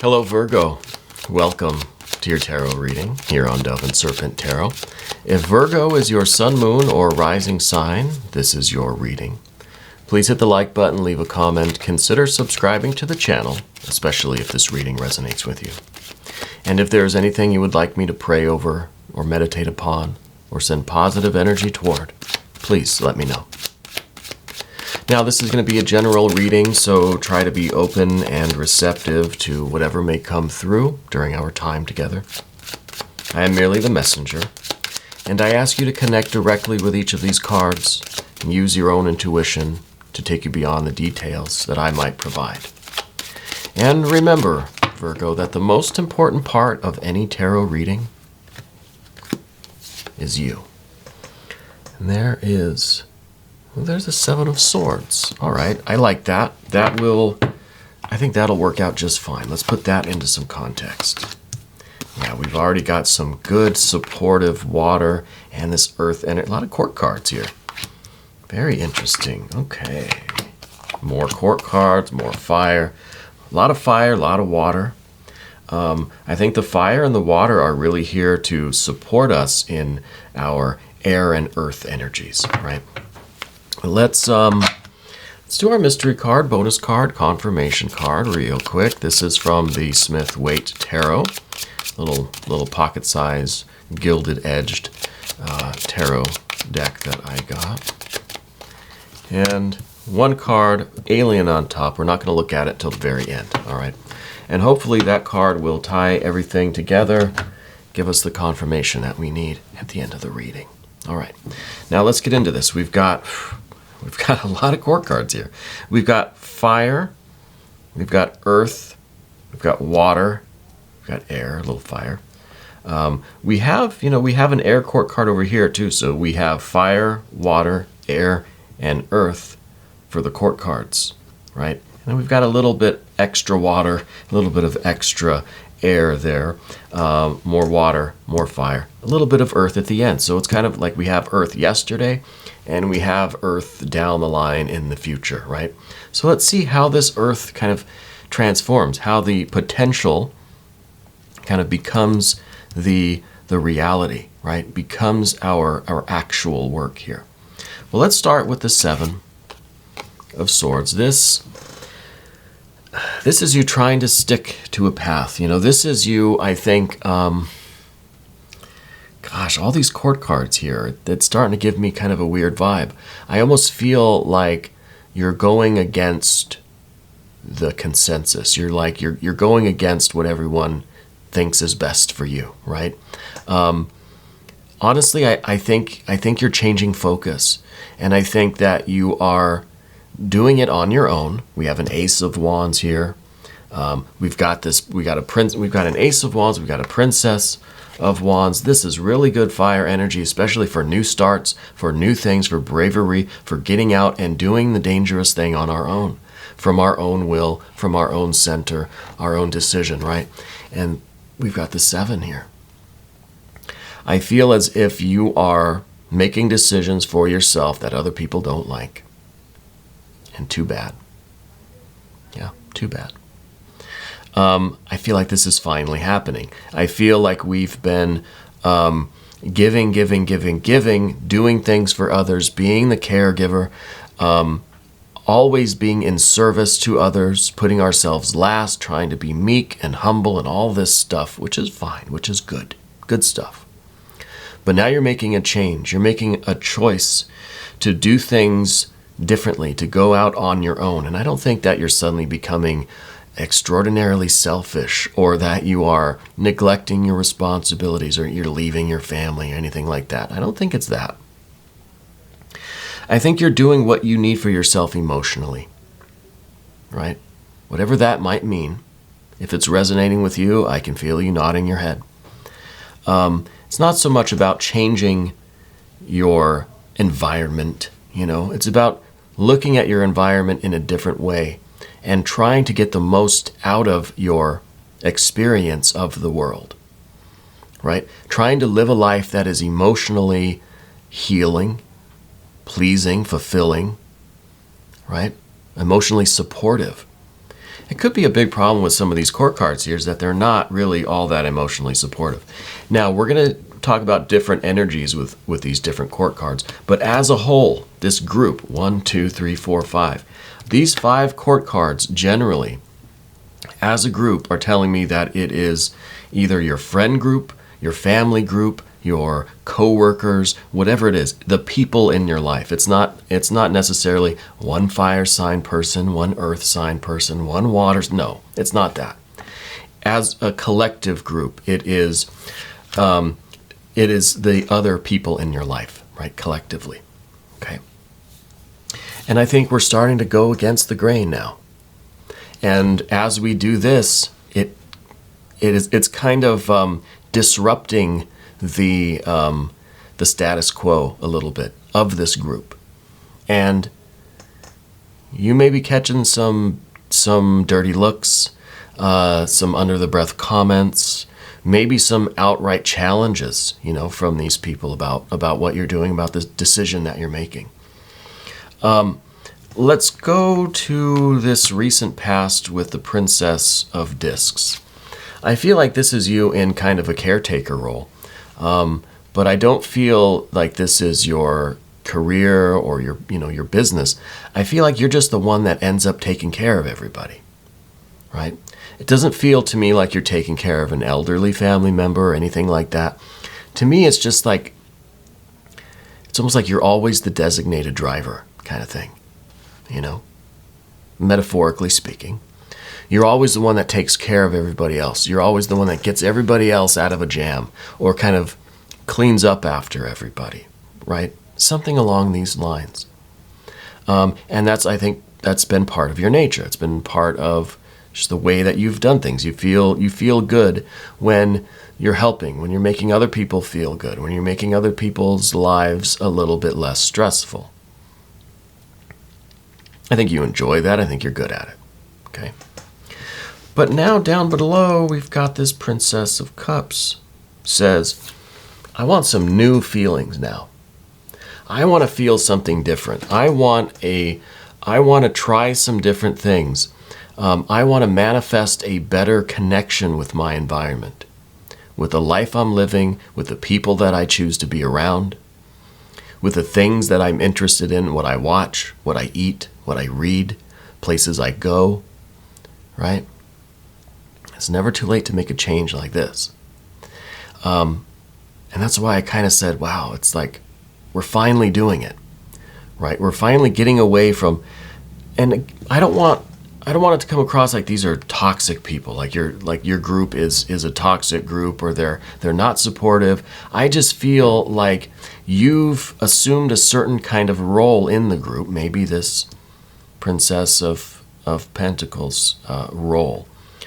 Hello, Virgo. Welcome to your tarot reading here on Dove and Serpent Tarot. If Virgo is your sun, moon, or rising sign, this is your reading. Please hit the like button, leave a comment, consider subscribing to the channel, especially if this reading resonates with you. And if there is anything you would like me to pray over or meditate upon or send positive energy toward, please let me know. Now, this is going to be a general reading, so try to be open and receptive to whatever may come through during our time together. I am merely the messenger, and I ask you to connect directly with each of these cards and use your own intuition to take you beyond the details that I might provide. And remember, Virgo, that the most important part of any tarot reading is you. And there's a Seven of Swords. All right, I like that. I think that'll work out just fine. Let's put that into some context. Yeah, we've already got some good supportive water and this earth and a lot of court cards here. Very interesting. Okay. More court cards, more fire. A lot of water. I think the fire and the water are really here to support us in our air and earth energies, right? Let's do our mystery card, bonus card, confirmation card real quick. This is from the Smith-Waite Tarot, little pocket-size, gilded-edged tarot deck that I got. And one card, alien on top. We're not going to look at it till the very end, all right? And hopefully that card will tie everything together, give us the confirmation that we need at the end of the reading. All right, now let's get into this. We've got a lot of court cards here. We've got fire, we've got earth, we've got water, we've got air, a little fire. We have an air court card over here too. So we have fire, water, air, and earth for the court cards, right? And we've got a little bit extra water, a little bit of extra air there, more water, more fire, a little bit of earth at the end. So it's kind of like we have earth yesterday and we have earth down the line in the future, right? So let's see how this earth kind of transforms, how the potential kind of becomes the reality, right? Becomes our actual work here. Well, let's start with the Seven of Swords. This is you trying to stick to a path. This is you, I think, all these court cards here, that's starting to give me kind of a weird vibe. I almost feel like you're going against the consensus. You're going against what everyone thinks is best for you, right? Honestly, I think you're changing focus, and I think that you are doing it on your own. We have an Ace of Wands here. We've got an Ace of Wands, we've got a Princess of Wands. This is really good fire energy, especially for new starts, for new things, for bravery, for getting out and doing the dangerous thing on our own, from our own will, from our own center, our own decision, right? And we've got the Seven here. I feel as if you are making decisions for yourself that other people don't like. And too bad. Yeah, too bad. I feel like this is finally happening. I feel like we've been giving, doing things for others, being the caregiver, always being in service to others, putting ourselves last, trying to be meek and humble and all this stuff, which is fine, which is good stuff. But now you're making a change. You're making a choice to do things differently, to go out on your own. And I don't think that you're suddenly becoming extraordinarily selfish or that you are neglecting your responsibilities or you're leaving your family or anything like that. I don't think it's that. I think you're doing what you need for yourself emotionally, right? Whatever that might mean. If it's resonating with you, I can feel you nodding your head. It's not so much about changing your environment, It's about looking at your environment in a different way and trying to get the most out of your experience of the world, right? Trying to live a life that is emotionally healing, pleasing, fulfilling, right? Emotionally supportive. It could be a big problem with some of these court cards here is that they're not really all that emotionally supportive. Now, we're going to talk about different energies with these different court cards, but as a whole, this group, 1, 2, 3, 4, 5, these 5 court cards generally, as a group, are telling me that it is either your friend group, your family group, your co-workers, whatever it is, the people in your life. It's not necessarily one fire sign person, one earth sign person, one water. No, it's not that. As a collective group, it is the other people in your life, right? Collectively, okay? And I think we're starting to go against the grain now. And as we do this, it's kind of disrupting the status quo a little bit of this group. And you may be catching some dirty looks, some under the breath comments, maybe some outright challenges, from these people about what you're doing, about the decision that you're making. Let's go to this recent past with the Princess of Discs. I feel like this is you in kind of a caretaker role. But I don't feel like this is your career or your business. I feel like you're just the one that ends up taking care of everybody, right? It doesn't feel to me like you're taking care of an elderly family member or anything like that. To me, it's just like, it's almost like you're always the designated driver kind of thing, metaphorically speaking. You're always the one that takes care of everybody else. You're always the one that gets everybody else out of a jam or kind of cleans up after everybody, right? Something along these lines. And I think that's been part of your nature. It's been part of just the way that you've done things. You feel good when you're helping, when you're making other people feel good, when you're making other people's lives a little bit less stressful. I think you enjoy that. I think you're good at it, okay? But now down below, we've got this Princess of Cups. Says, I want some new feelings now. I want to feel something different. I want to try some different things. I want to manifest a better connection with my environment, with the life I'm living, with the people that I choose to be around, with the things that I'm interested in, what I watch, what I eat, what I read, places I go, right? It's never too late to make a change like this. And that's why I kind of said, wow, it's like we're finally doing it, right? We're finally getting away from, and I don't want it to come across like these are toxic people, like your group is a toxic group or they're not supportive. I just feel like you've assumed a certain kind of role in the group, maybe this Princess of Pentacles role.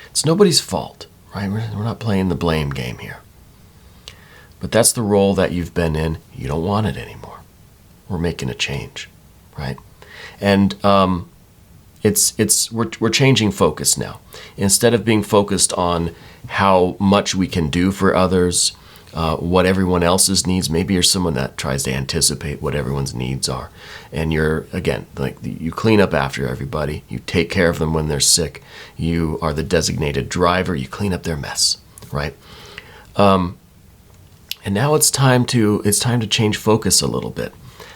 It's nobody's fault, right? We're not playing the blame game here. But that's the role that you've been in. You don't want it anymore. We're making a change, right? And we're changing focus now. Instead of being focused on how much we can do for others, what everyone else's needs. Maybe you're someone that tries to anticipate what everyone's needs are. And you're, again, like you clean up after everybody. You take care of them when they're sick. You are the designated driver. You clean up their mess, right? And now it's time to change focus a little bit.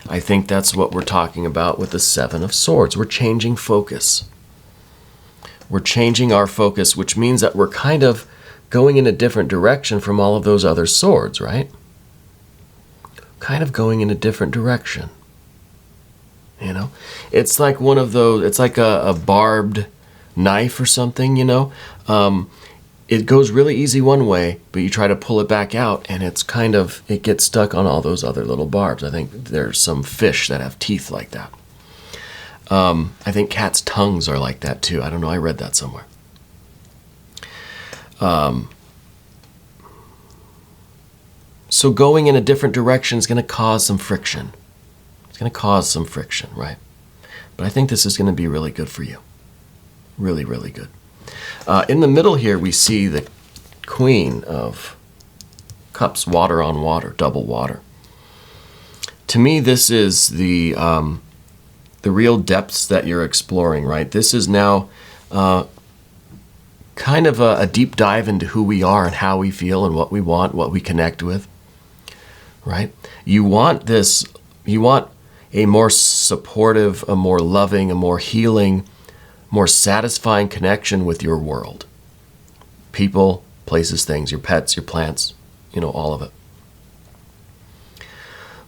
I think that's what we're talking about with the Seven of Swords. We're changing focus. We're changing our focus, which means that we're kind of going in a different direction from all of those other swords, right? Kind of going in a different direction. You know? It's like one of those, it's like a barbed knife or something, you know? It goes really easy one way, but you try to pull it back out and it gets stuck on all those other little barbs. I think there's some fish that have teeth like that. I think cats' tongues are like that too. I don't know, I read that somewhere. So going in a different direction is going to cause some friction. It's going to cause some friction, right? But I think this is going to be really good for you. Really, really good. In the middle here, we see the Queen of Cups, water on water, double water. To me, this is the real depths that you're exploring, right? This is now kind of a deep dive into who we are and how we feel and what we want, what we connect with, right? You want a more supportive, a more loving, a more healing, more satisfying connection with your world. People, places, things, your pets, your plants, all of it.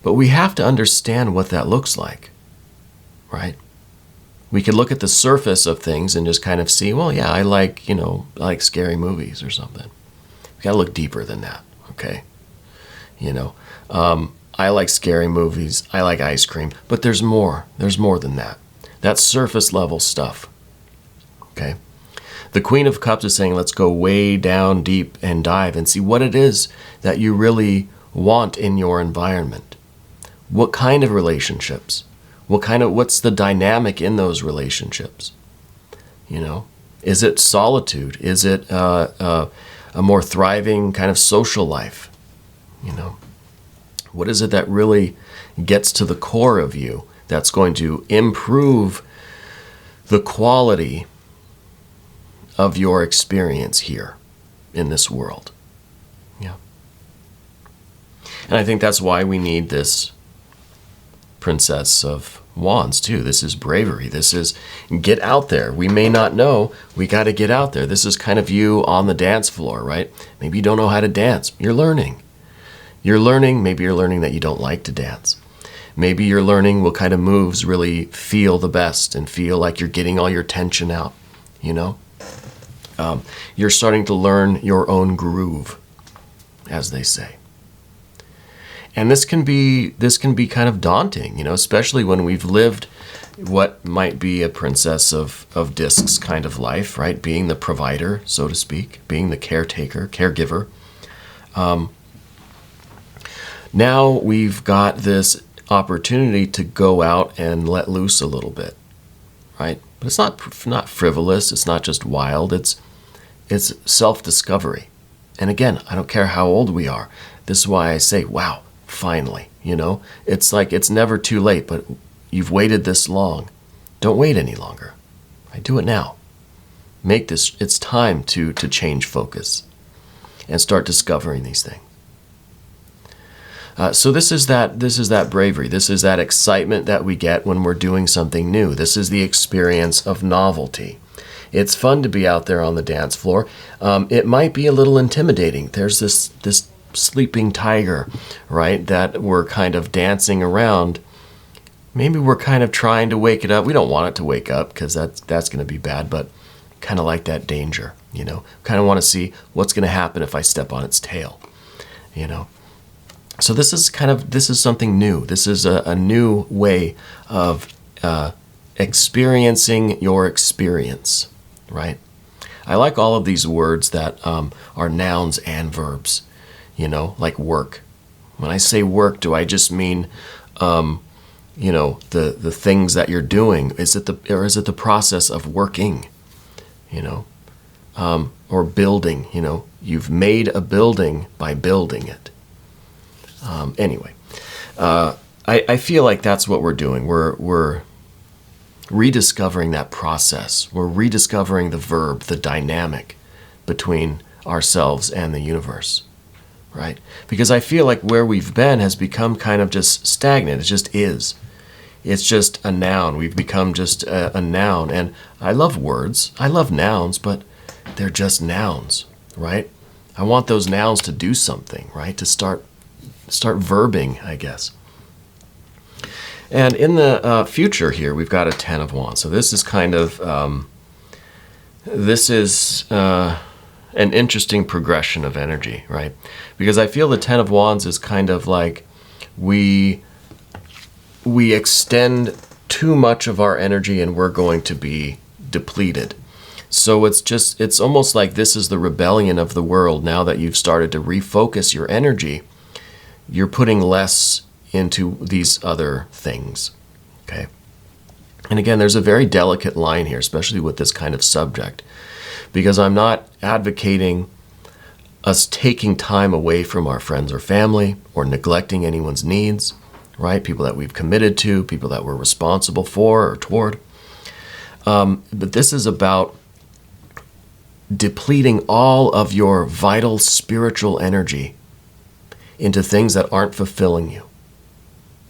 But we have to understand what that looks like, right? We could look at the surface of things and just kind of see, well, yeah, I like scary movies or something. We got to look deeper than that, okay? I like scary movies. I like ice cream. But there's more. There's more than that. That's surface level stuff, okay? The Queen of Cups is saying, let's go way down deep and dive and see what it is that you really want in your environment. What kind of relationships? What's the dynamic in those relationships? Is it solitude? Is it a more thriving kind of social life? What is it that really gets to the core of you that's going to improve the quality of your experience here in this world? Yeah. And I think that's why we need this Princess of Wands too. This is bravery. This is get out there. We may not know. We got to get out there. This is kind of you on the dance floor, right? Maybe you don't know how to dance. You're learning. Maybe you're learning that you don't like to dance. Maybe you're learning what kind of moves really feel the best and feel like you're getting all your tension out, You're starting to learn your own groove, as they say. And this can be kind of daunting, especially when we've lived what might be a Princess of Discs kind of life, right? Being the provider, so to speak, being the caretaker, caregiver. Now we've got this opportunity to go out and let loose a little bit, right? But it's not frivolous. It's not just wild. It's self-discovery. And again, I don't care how old we are. This is why I say, wow, finally, It's like it's never too late, but you've waited this long. Don't wait any longer. Right? Do it now. It's time to change focus and start discovering these things. So this is that bravery. This is that excitement that we get when we're doing something new. This is the experience of novelty. It's fun to be out there on the dance floor. It might be a little intimidating. There's this sleeping tiger, right, that we're kind of dancing around. Maybe we're kind of trying to wake it up. We don't want it to wake up because that's going to be bad, but kind of like that danger, kind of want to see what's going to happen if I step on its tail, So this is something new. This is a new way of experiencing your experience, right? I like all of these words that are nouns and verbs. Like work. When I say work, do I just mean, the things that you're doing? Is it the process of working? Or building? You've made a building by building it. Anyway, I feel like that's what we're doing. We're rediscovering that process. We're rediscovering the verb, the dynamic between ourselves and the universe. Right? Because I feel like where we've been has become kind of just stagnant. It just is. It's just a noun. We've become just a noun. And I love words. I love nouns, but they're just nouns, right? I want those nouns to do something, right? To start verbing, I guess. And in the future here, we've got a Ten of Wands. So this is kind of, an interesting progression of energy, right? Because I feel the Ten of Wands is kind of like we extend too much of our energy and we're going to be depleted. So it's almost like this is the rebellion of the world. Now that you've started to refocus your energy, you're putting less into these other things, okay? And again, there's a very delicate line here, especially with this kind of subject, because I'm not advocating us taking time away from our friends or family or neglecting anyone's needs, right? People that we've committed to, people that we're responsible for or toward. But this is about depleting all of your vital spiritual energy into things that aren't fulfilling you,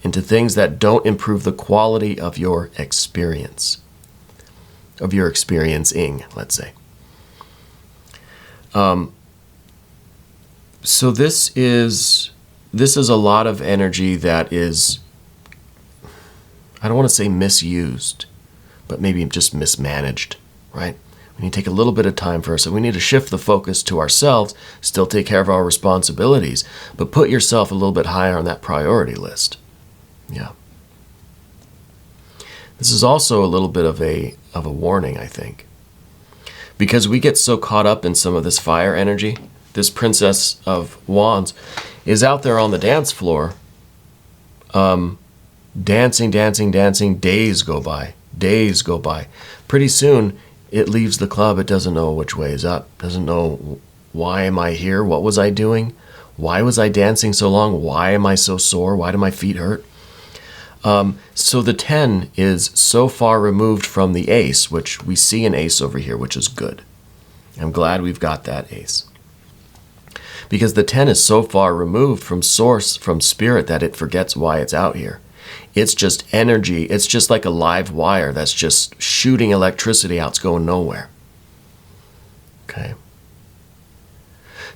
into things that don't improve the quality of your experience, of your experiencing, let's say. So this is a lot of energy that is, I don't want to say misused, but maybe just mismanaged, right? We need to take a little bit of time for ourselves. We need to shift the focus to ourselves, still take care of our responsibilities, but put yourself a little bit higher on that priority list. Yeah. This is also a little bit of a warning, I think. Because we get so caught up in some of this fire energy, this Princess of Wands is out there on the dance floor, dancing, days go by. Pretty soon, it leaves the club, it doesn't know which way is up, doesn't know, why am I here, what was I doing, why was I dancing so long, why am I so sore, why do my feet hurt? So the 10 is so far removed from the ace, which we see an ace over here, which is good. I'm glad we've got that ace. Because the 10 is so far removed from source, from spirit, that it forgets why it's out here. It's just energy. It's just like a live wire that's just shooting electricity out. It's going nowhere. Okay.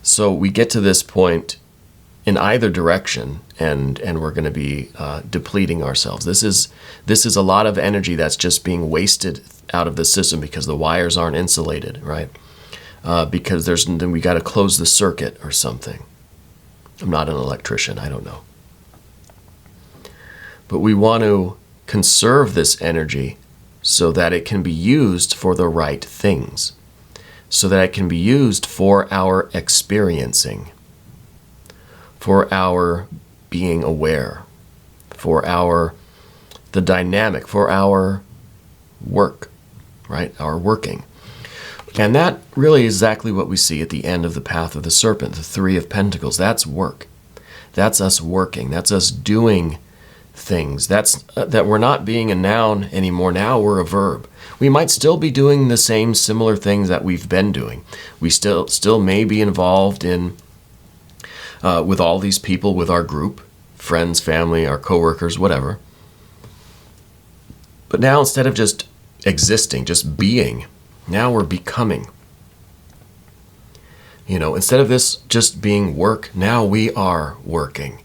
So we get to this point in either direction, and we're going to be depleting ourselves. This is a lot of energy that's just being wasted out of the system because the wires aren't insulated, right? Because we got to close the circuit or something. I'm not an electrician. I don't know. But we want to conserve this energy so that it can be used for the right things, so that it can be used for our experiencing, for our being aware, for the dynamic, for our work, right? Our working. And that really is exactly what we see at the end of the Path of the Serpent, the 3 of Pentacles. That's work. That's us working. That's us doing things. That's that we're not being a noun anymore. Now we're a verb. We might still be doing the same similar things that we've been doing. We still may be involved in with all these people, with our group, friends, family, our coworkers, whatever. But now instead of just existing, just being, now we're becoming. You know, instead of this just being work, now we are working.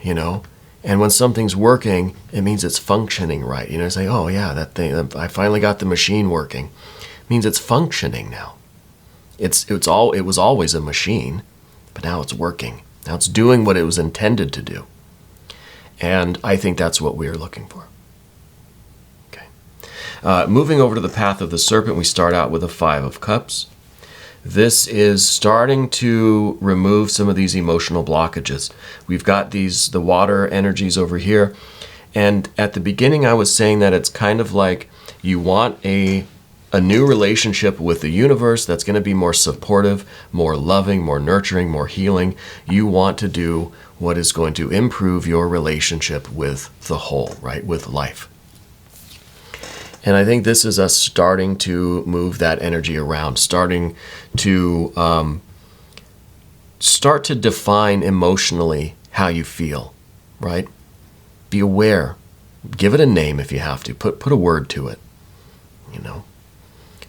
You know, and when something's working, it means it's functioning right. You know, say, oh yeah, that thing, I finally got the machine working. It means it's functioning now. It was always a machine, but now it's working. Now it's doing what it was intended to do. And I think that's what we are looking for. Moving over to the Path of the Serpent, we start out with a 5 of Cups. This is starting to remove some of these emotional blockages. We've got the water energies over here. And at the beginning, I was saying that it's kind of like you want a new relationship with the universe that's going to be more supportive, more loving, more nurturing, more healing. You want to do what is going to improve your relationship with the whole, right? With life. And I think this is us starting to move that energy around, starting to start to define emotionally how you feel, right? Be aware. Give it a name if you have to. Put a word to it, you know.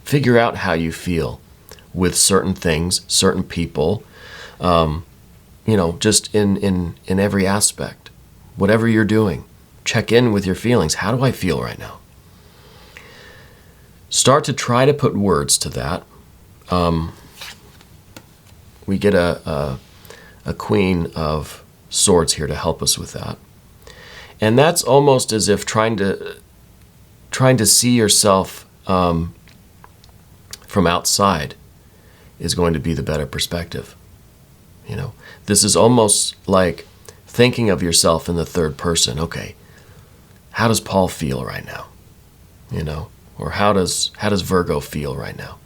Figure out how you feel with certain things, certain people, you know, just in every aspect. Whatever you're doing, check in with your feelings. How do I feel right now? Start to try to put words to that. We get a Queen of Swords here to help us with that. And that's almost as if trying to see yourself from outside is going to be the better perspective. You know, this is almost like thinking of yourself in the third person. Okay, how does Paul feel right now? You know, or how does Virgo feel right now?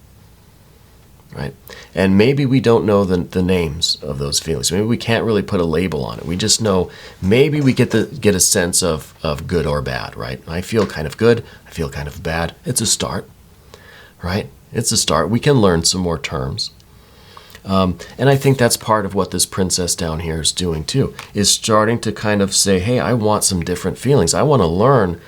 Right? And maybe we don't know the names of those feelings. Maybe we can't really put a label on it. We just know maybe we get a sense of good or bad, right? I feel kind of good. I feel kind of bad. It's a start, right? It's a start. We can learn some more terms. And I think that's part of what this princess down here is doing too, is starting to kind of say, hey, I want some different feelings. I want to learn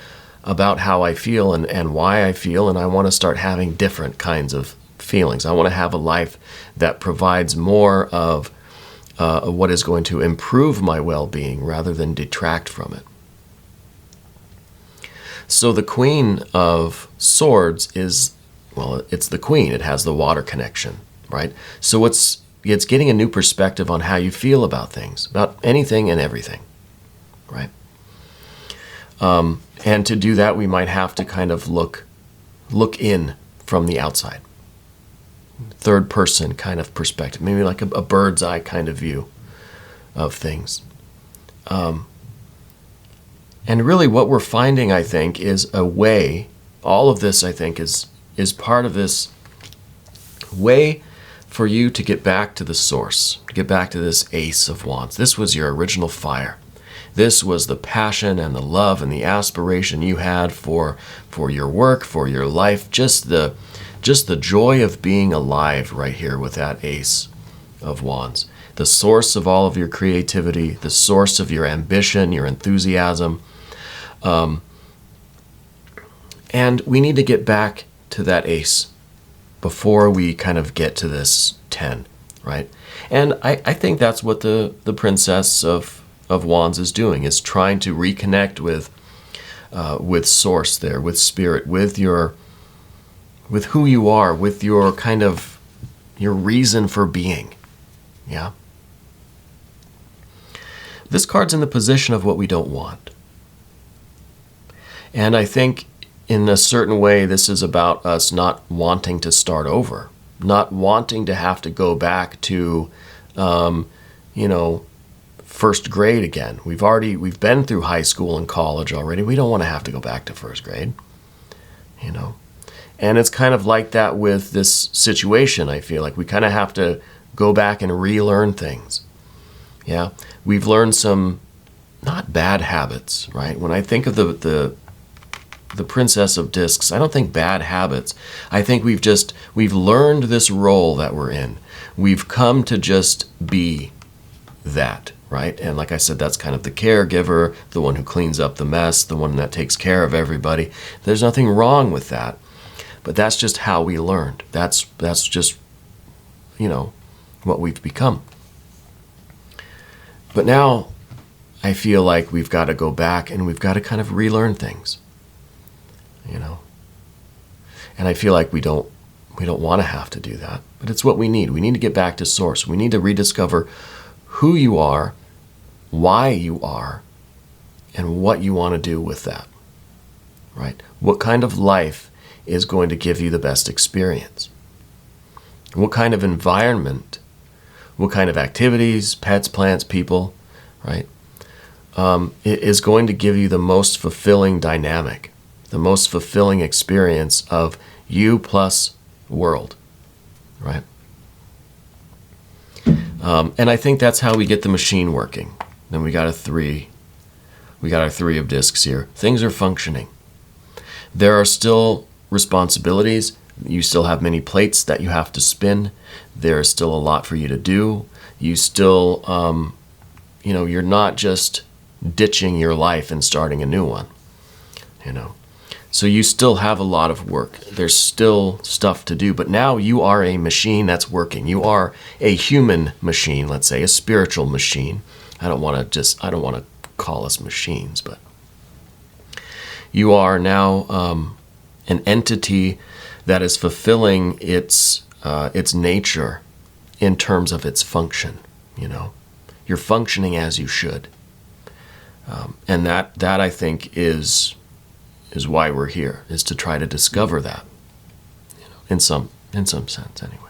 about how I feel and why I feel, and I want to start having different kinds of feelings. I want to have a life that provides more of what is going to improve my well-being rather than detract from it. So the Queen of Swords is, well, it's the Queen. It has the water connection, right? So it's getting a new perspective on how you feel about things, about anything and everything, right? And to do that, we might have to kind of look in from the outside. Third person kind of perspective, maybe like a bird's eye kind of view of things. And really what we're finding, I think, is a way, all of this, I think, is part of this way for you to get back to the source, to get back to this Ace of Wands. This was your original fire. This was the passion and the love and the aspiration you had for your work, for your life, just the joy of being alive right here with that Ace of Wands. The source of all of your creativity, the source of your ambition, your enthusiasm. And we need to get back to that Ace before we kind of get to this 10, right? And I think that's what the Princess of Wands is doing, is trying to reconnect with source there, with spirit, with who you are, with your kind of your reason for being. Yeah. This card's in the position of what we don't want. And I think in a certain way, this is about us not wanting to start over, not wanting to have to go back to, first grade again. We've been through high school and college already. We don't want to have to go back to first grade, And it's kind of like that with this situation. I feel like we kind of have to go back and relearn things. Yeah, we've learned some not bad habits, right? When I think of the Princess of Discs, I don't think bad habits. I think we've learned this role that we're in. We've come to just be that, right? And like I said, that's kind of the caregiver, the one who cleans up the mess, the one that takes care of everybody. There's nothing wrong with that. But that's just how we learned. That's just, what we've become. But now I feel like we've got to go back and we've got to kind of relearn things, And I feel like we don't want to have to do that, but it's what we need. We need to get back to source. We need to rediscover who you are, why you are, and what you want to do with that, right? What kind of life is going to give you the best experience? What kind of environment, what kind of activities, pets, plants, people, right, is going to give you the most fulfilling dynamic, the most fulfilling experience of you plus world, right? And I think that's how we get the machine working. Then we got a 3. We got our 3 of discs here. Things are functioning. There are still responsibilities. You still have many plates that you have to spin. There's still a lot for you to do. You still, you're not just ditching your life and starting a new one, So you still have a lot of work. There's still stuff to do, but now you are a machine that's working. You are a human machine, let's say, a spiritual machine. I don't want to call us machines, but you are now an entity that is fulfilling its nature in terms of its function. You're functioning as you should, and that I think is why we're here, is to try to discover that, in some sense anyway.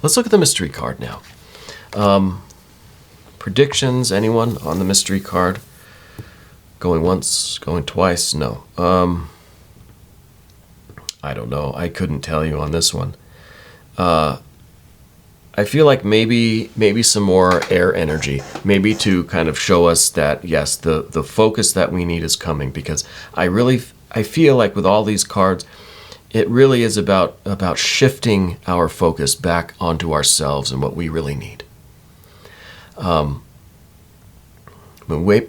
Let's look at the mystery card now. Predictions, anyone on the mystery card? Going once, going twice? No. I don't know. I couldn't tell you on this one. I feel like maybe some more air energy, maybe to kind of show us that, yes, the focus that we need is coming, because I feel like with all these cards, it really is about shifting our focus back onto ourselves and what we really need. But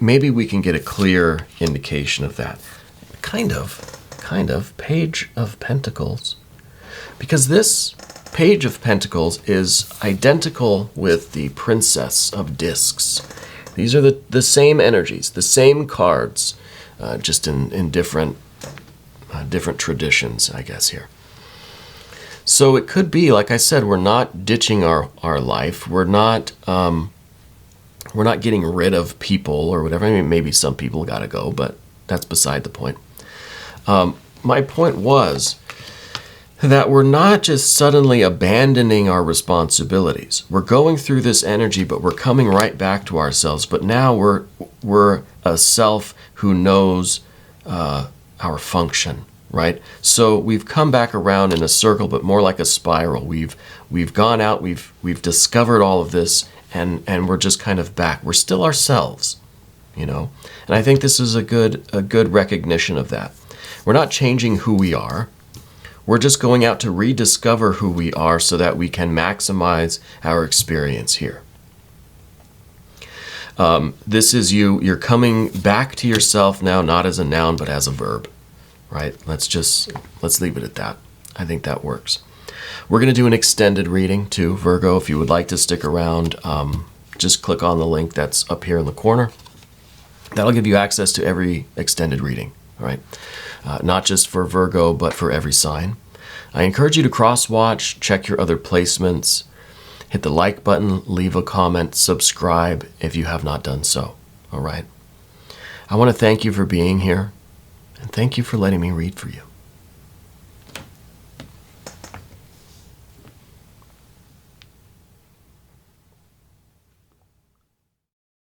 maybe we can get a clear indication of that. Kind of, Page of Pentacles. Because this Page of Pentacles is identical with the Princess of Discs. These are the same energies, the same cards, just in different traditions, I guess, here. So it could be, like I said, we're not ditching our life. We're not getting rid of people or whatever. I mean, maybe some people got to go, but that's beside the point. My point was that we're not just suddenly abandoning our responsibilities. We're going through this energy, but we're coming right back to ourselves. But now we're a self who knows our function, right? So we've come back around in a circle, but more like a spiral. We've gone out, we've discovered all of this, and we're just kind of back. We're still ourselves, you know? And I think this is a good recognition of that. We're not changing who we are. We're just going out to rediscover who we are so that we can maximize our experience here. This is you're coming back to yourself now, not as a noun, but as a verb, right? Let's leave it at that. I think that works. We're going to do an extended reading too, Virgo. If you would like to stick around, just click on the link that's up here in the corner. That'll give you access to every extended reading, right? Not just for Virgo, but for every sign. I encourage you to cross-watch, check your other placements, hit the like button, leave a comment, subscribe if you have not done so, all right? I want to thank you for being here, and thank you for letting me read for you.